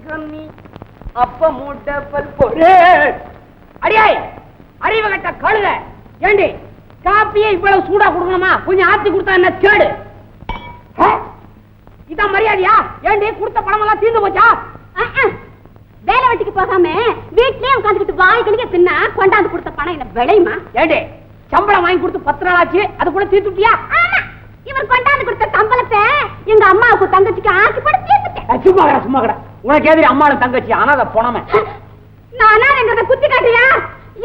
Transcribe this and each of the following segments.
நீ அப்ப மூட்ட பல் போடு. அடியாய் அறிவு கட்ட கழுத. ஏண்டி காப்பியை இவ்வளவு சூடா கொடுக்கணுமா? கொஞ்சம் ஆத்தி கொடுத்தா என்ன கேடு? இதான் மரியாதையா? ஏண்டி கொடுத்த பணம் எல்லாம் தீர்ந்து போச்சா? வேலை வெட்டிக்கு போகாம வீட்லயே உட்காந்துக்கிட்டு வாய் கணிக்க தின்னா கொண்டாந்து கொடுத்த பணம் என்ன விளையுமா? ஏண்டி சம்பளம் வாங்கி கொடுத்து 10 நாள் ஆச்சு, அதுக்குள்ள தீர்த்துட்டியா? இவர் கொண்டாந்து கொடுத்த சம்பளத்தை எங்க அம்மாவுக்கு தங்கச்சிக்கு ஆசைப்பட தீர்த்துட்டேன். சும்மா கடை. உனக்கு எதிரி அம்மாவும் தங்கச்சி அனாதை போனமே. நான் அனாதைங்கிறத குத்தி காட்டியா?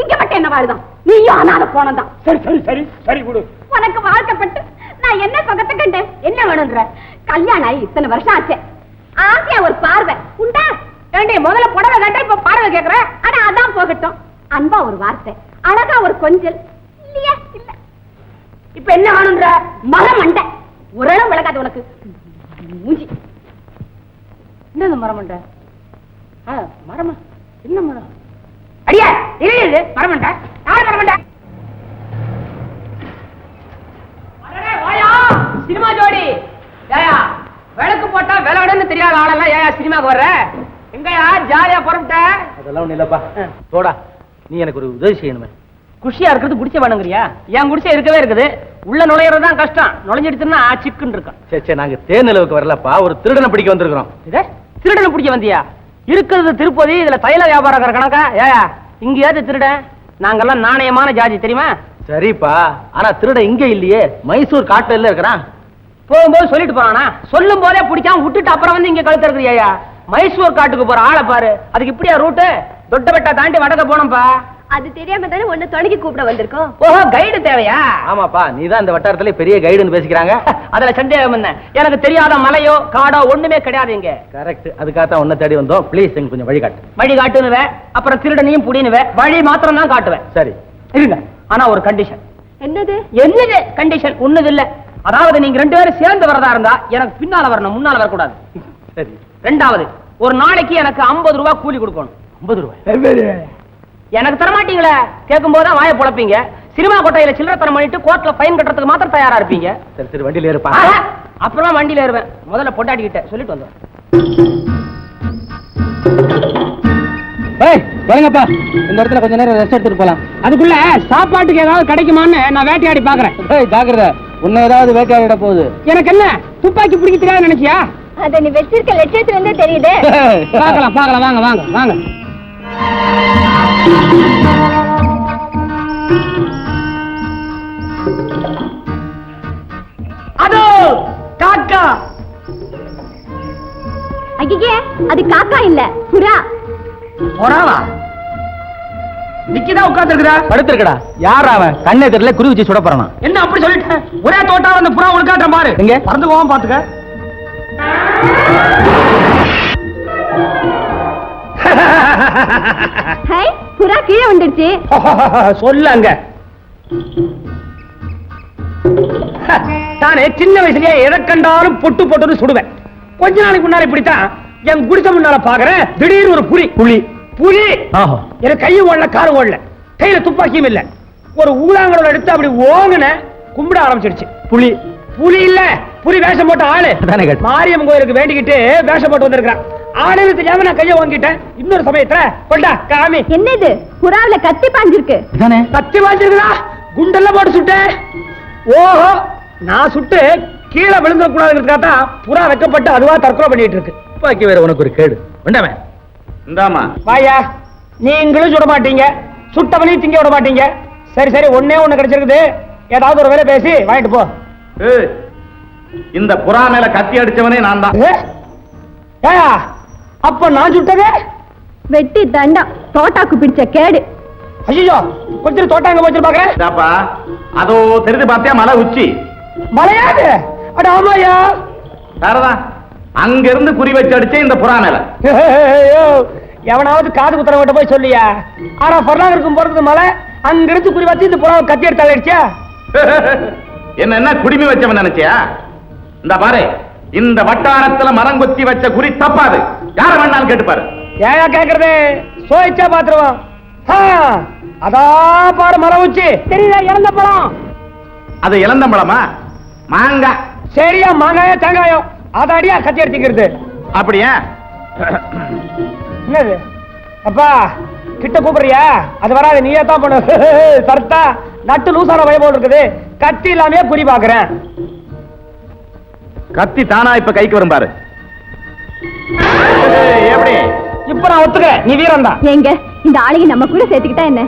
இங்க மட்டும் என்ன வாழ்தான்? நீயும் அனாதை போனதான். சரி சரி சரி சரி கொடு. உனக்கு வாழ்க்கப்பட்டு நான் என்ன பக்கத்தை கண்டேன்? என்ன வேணும்ன்ற? கல்யாணம் ஆகி இத்தனை வருஷம் ஆச்சு, ஆசையா ஒரு பார்வை உண்டா? ஏண்டி முதல்ல புடவை கட்ட இப்ப பார்வை கேக்குற? ஆனா அதான் போகட்டும். அன்பா ஒரு வார்த்தை, அழகா ஒரு கொஞ்சல் இல்லையா? இல்ல. இப்ப என்ன வேணும்ன்ற? மரம் மண்டை உரளும் விளக்காது உனக்கு மூஞ்சி. என்ன மரமண்ட? மரமா? என்ன மரம்? அடியா இது மரமண்ட? யார் மரமண்ட? சினிமா ஜோடி ஏயா விளக்கு போட்டா விளையாடுன்னு தெரியாத ஆளெல்லாம் ஏயா சினிமாக்கு வர்ற? எங்கயா ஜாலியா புறப்பட்ட? அதெல்லாம் ஒண்ணு இல்லப்பா. தோடா, நீ எனக்கு ஒரு உதவி செய்யணுமே. குஷியா இருக்கிறது குடிச்ச வேணுங்கிறியா? என் குடிச்ச இருக்கவே இருக்குது. உள்ள நுழையிறது தான் கஷ்டம். நுழைஞ்சிடுச்சுன்னா சிக்குன்னு இருக்கும். சரி நாங்க தேர்நிலவுக்கு வரலப்பா, ஒரு திருடனை பிடிக்க வந்திருக்கிறோம். திருடனை பிடிக்க வந்தியா? இருக்கிறது திருப்பதி, இதுல தைல வியாபாரம் கணக்கா? ஏயா இங்கேயாவது திருடன்? நாங்கெல்லாம் நாணயமான ஜாதி தெரியுமா? சரிப்பா, ஆனா திருட இங்க இல்லையே, மைசூர் காட்டுல இருக்கிறான். போகும்போது சொல்லிட்டு போறானா? சொல்லும் போதே பிடிக்காம விட்டுட்டு அப்புறம் வந்து இங்க கழுத்து இருக்கிறியா? மைசூர் காட்டுக்கு போற ஆளை பாரு. அதுக்கு இப்படியா ரூட்டு? தொட்டபெட்டா தாண்டி வடக்க போனோம்பா. அது தெரியாம தானே ஒண்ணு தொலைக்கி கூப்பிட வந்திருக்கோம். ஓஹோ, கைடு தேவையா? ஆமாப்பா, நீதான் இந்த வட்டாரத்துல பெரிய கைடுன்னு பேசிக்கிறாங்க. அதுல சந்தேகம் என்ன? எனக்கு தெரியாத மலையோ காடோ ஒண்ணுமே கிடையாது இங்க. கரெக்ட், அதுக்காக உன்னை தேடி வந்தோம். ப்ளீஸ் எங்க கொஞ்சம் வழி காட்டு. வழி காட்டுனுவேன், அப்புறம் திருடனையும் புடினுவேன். வழி மாத்திரம் தான் காட்டுவேன். சரி இருங்க, ஆனா ஒரு கண்டிஷன். என்னது? என்னது கண்டிஷன்? ஒண்ணுது இல்ல. அதாவது நீங்க 2 பேரும் சேர்ந்து வரதா இருந்தா எனக்கு பின்னால வரணும், முன்னால வரக்கூடாது. சரி. ரெண்டாவது, ஒரு நாளைக்கு எனக்கு 50 ரூபாய் கூலி கொடுக்கணும். 50 ரூபாய் எனக்கு தரமாட்டீங்களே? கேட்கும் போதுதான் வாயை புழப்பீங்க. சினிமா கொட்டையில சில்லறத்தனம் பண்ணிட்டு கோர்ட்ல ஃபைன் கட்டுறதுக்கு மாத்திரம் தயாரா இருப்பீங்க. சரி சரி, வண்டியில இருப்பா. அப்புறமா வண்டியில ஏறுவேன். முதல்ல பொண்டாட்டிக்கிட்ட சொல்லிட்டு வந்தோம். வரங்கப்பா, இந்த இடத்துல கொஞ்ச நேரம் ரெஸ்ட் எடுத்துட்டு போலாம். அதுக்குள்ள சாப்பாட்டுக்கு ஏதாவது கிடைக்குமான்னு நான் வேட்டையாடி பாக்குறேன். ஜாக்கிரதை, உன்னை ஏதாவது வேட்டையாடிட போகுது. எனக்கு என்ன துப்பாக்கி பிடிக்க தெரியாது நினைச்சியா? அத நீ வச்சிருக்க லட்சியத்துல இருந்தே தெரியுது. பாக்கலாம் பாக்கலாம், வாங்க வாங்க வாங்க. அதோ காக்கா. ஐயே, அது காக்கா இல்ல, புறா. புறாவா? நிக்கிதான் உட்கார்ந்து இருக்கிறா. படுத்திருக்கடா. யார் அவன்? கண்ணே தெரியல, குறி வச்சு சுட போறானா? என்ன அப்படி சொல்லிட்டேன்? ஒரே தோட்டா அந்த புறா உட்கார்ற பாரு. எங்க பறந்து போவாம பாத்துக்க. ஹை, புறா கீழே வந்துடுச்சு. சொல்லுங்க. நானே சின்ன வயசுலயே எதை கண்டாலும் பொட்டு பொட்டுன்னு சுடுவேன். கொஞ்ச நாளைக்கு முன்னாடி இப்படித்தான் என் குடிசை முன்னால பாக்குறேன், திடீர்னு ஒரு புலி. புலி எனக்கு கையும் ஓடல, காரும் ஓடல, கையில துப்பாக்கியும் இல்ல. ஒரு ஊழாங்கடோட எடுத்து அப்படி ஓங்குன கும்பிட ஆரம்பிச்சிடுச்சு. புலி புலி இல்ல, புலி வேஷம் போட்ட ஆளு. மாரியம்மன் கோயிலுக்கு வேண்டிக்கிட்டு வேஷம் போட்டு வந்திருக்கான். ஆளுன்னு தெரியாம நான் கைய வாங்கிட்டேன். இன்னொரு சமயத்துல கொண்டா காமி. என்னது? புறாவில கத்தி பாஞ்சிருக்கு. கத்தி பாஞ்சிருக்குதா? குண்டெல்லாம் போட்டு சுட்டேன். ஓஹோ, நான் சுட்டு கீழே விழுந்துட கூடாதுங்கிறதுக்காக புறா வைக்கப்பட்டு அதுவா தற்கொலை பண்ணிட்டு இருக்கு. துப்பாக்கி வேற உனக்கு ஒரு கேடு. வேண்டாமே. இந்தாமா வாயா, நீங்களும் சுட மாட்டீங்க, சுட்டவனையும் திங்க விட மாட்டீங்க. சரி சரி, ஒண்ணே ஒண்ணு கிடைச்சிருக்குது. ஏதாவது ஒரு வேலை பேசி வாங்கிட்டு போ. இந்த புறா மேல கத்தி அடிச்சவனே நான் தான். அப்ப நான் சுட்டதே வெட்டி தண்டம், தோட்டாக்கு பிடிச்ச கேடு. ஐயோ, கொஞ்சம் தோட்டாங்க போச்சிருப்பாங்க. அதோ தெரிஞ்சு பார்த்தியா மலை உச்சி? மலையாது? அட ஆமாயா. வேறதான், அங்க இருந்து குறி வச்சு அடிச்சே இந்த புறா மேல. எவனாவது காது குத்துறவங்கிட்ட போய் சொல்லியா? ஆனா பொருளாதார இருக்கும் போறது மலை, அங்க இருந்து குறி வச்சு இந்த புறாவை கத்தி எடுத்து அடிச்சா? என்ன குடிமி வச்சவன் நினைச்சியா? இந்த பாரு, இந்த வட்டாரத்துல மரம் கொத்தி வச்ச குறி தப்பாது. யார வேணாலும் கேட்டுப்பாரு. ஏயா கேக்குறது? சோயிச்சா பாத்துருவான். அதான் பாரு மரம் உச்சி தெரியுதா? இறந்த பழம். அது இளந்த பழமா? மாங்காய். சரியா, மாங்காயோ தேங்காயோ அதை அடியா கத்தி எடுத்துக்கிறது. அப்படியா? என்னது அப்பா கிட்ட கூப்பிடுறியா? அது வராது, நீயே தான் பண்ண. சர்த்தா நட்டு லூசான வய போல் இருக்குது. கத்தி இல்லாமே குறி பாக்குறேன். கத்தி தானா இப்ப கைக்கு வரும் பாரு. எப்படி? இப்ப நான் ஒத்துக்கிறேன், நீ வீரம் தான். எங்க இந்த ஆளுங்க நம்ம கூட சேர்த்துக்கிட்டா என்ன?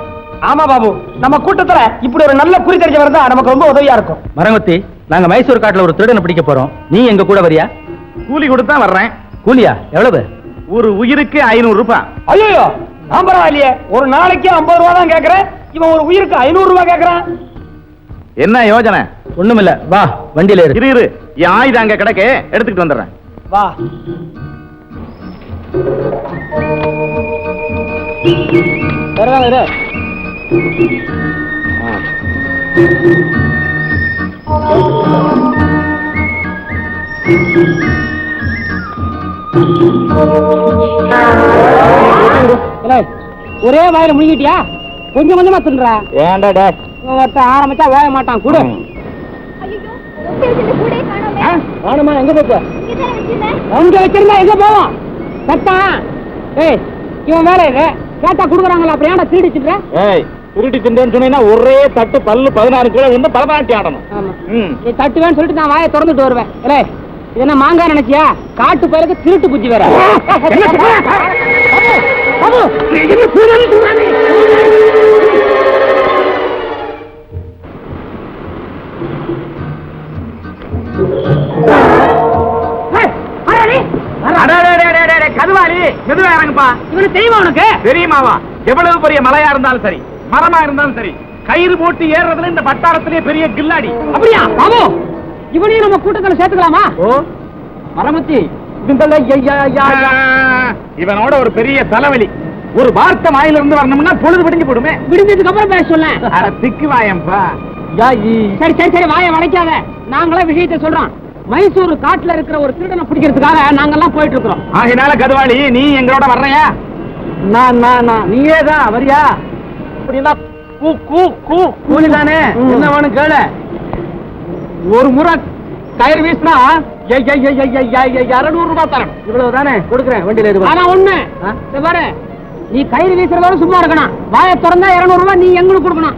ஆமா பாபு, நம்ம கூட்டத்துல இப்படி ஒரு நல்ல குறி தெரிஞ்சவர் தான் நமக்கு ரொம்ப உதவியா இருக்கும். மரங்கொத்தி, நாங்க மைசூர் காட்டுல ஒரு திருடனை பிடிக்க போறோம். நீ எங்க கூட வரியா? கூலி கொடுத்தா வர்றேன். கூலியா எவ்வளவு? ஒரு உயிருக்கு 500 ரூபாய். ஐயோ, நான் பரவாயில்லையே, ஒரு நாளைக்கு 50 ரூபா தான் கேக்குறேன். இவன் ஒரு உயிருக்கு 500 ரூபாய் கேக்குறான். என்ன யோஜனை? ஒண்ணுமில்ல, வா வண்டியில இரு இரு, என் ஆயுதம் அங்க கிடக்கு, எடுத்துக்கிட்டு வந்துடுறேன். வா. வருவாங்க. ஒரே வாயில முழுங்கிட்டியா? கொஞ்சம் கொஞ்சமா தின்றா. ஏன்டா டேய், ஒருத்தன் ஆரம்பிச்சா வேக மாட்டான். கூட வேணுமா? எங்க போச்சு? அங்க வச்சிருந்தா எங்க போவோம்? சத்தா. ஏய், இவன் வேற இது கேட்டா குடுக்குறாங்களா? அப்படி ஏன்டா திருடிச்சுட்ட? ஏய், திருடி திண்டேன்னு சொன்னீங்கன்னா ஒரே தட்டு பல்லு 16 கிலோ வந்து பலபாட்டி ஆடணும். ஆமா, நீ தட்டுவேன்னு சொல்லிட்டு நான் வாயை திறந்துட்டு வருவேன். இல்லை, இது என்ன மாங்காய் நினைச்சியா? காட்டு பயலுக்கு திருட்டு புத்தி வேற. கதுவாளி, மெதுவா இறங்குப்பா. இவனு தெரியுமா உனக்கு? தெரியுமாவா? எவ்வளவு பெரிய மலையா இருந்தாலும் சரி, மரமா இருந்தாலும் சரி, கயிறு போட்டு ஏறுறதுல இந்த வட்டாரத்திலே பெரிய கில்லாடி. அப்படியா பாபு? இவனையும் நம்ம கூட்டத்துல சேர்த்துக்கலாமா? ஓ, மரமத்தி, இவனோட ஒரு பெரிய தலைவலி. ஒரு வார்த்தை வாயில இருந்து வரணும்னா பொழுது விடிஞ்சு போடுமே. விடுஞ்சதுக்கு அப்புறம் பேச சொல்ல. திக்கு வாயம்பா. சரி சரி சரி, வாயை வளைக்காத. நாங்களே விஷயத்தை சொல்றோம். மைசூர் காட்டுல இருக்கிற ஒரு திருடனை பிடிக்கிறதுக்காக நாங்கெல்லாம் போயிட்டு இருக்கிறோம். ஆகினால கதுவாளி, நீ எங்களோட வர்றையா? நீயே தான் வரியா? அப்படின்னா கூலி தானே, என்ன வேணும் கேளு. ஒரு முறை கயிறு வீசினா 200 ரூபாய் தரணும். இவ்வளவு தானே கொடுக்குறேன். வண்டியில ஆனா ஒண்ணு பாரு, நீ கயிறு வீசுறதோட சும்மா இருக்கணும். வாயை திறந்தா 200 ரூபாய் நீ எங்களுக்கு கொடுக்கணும்.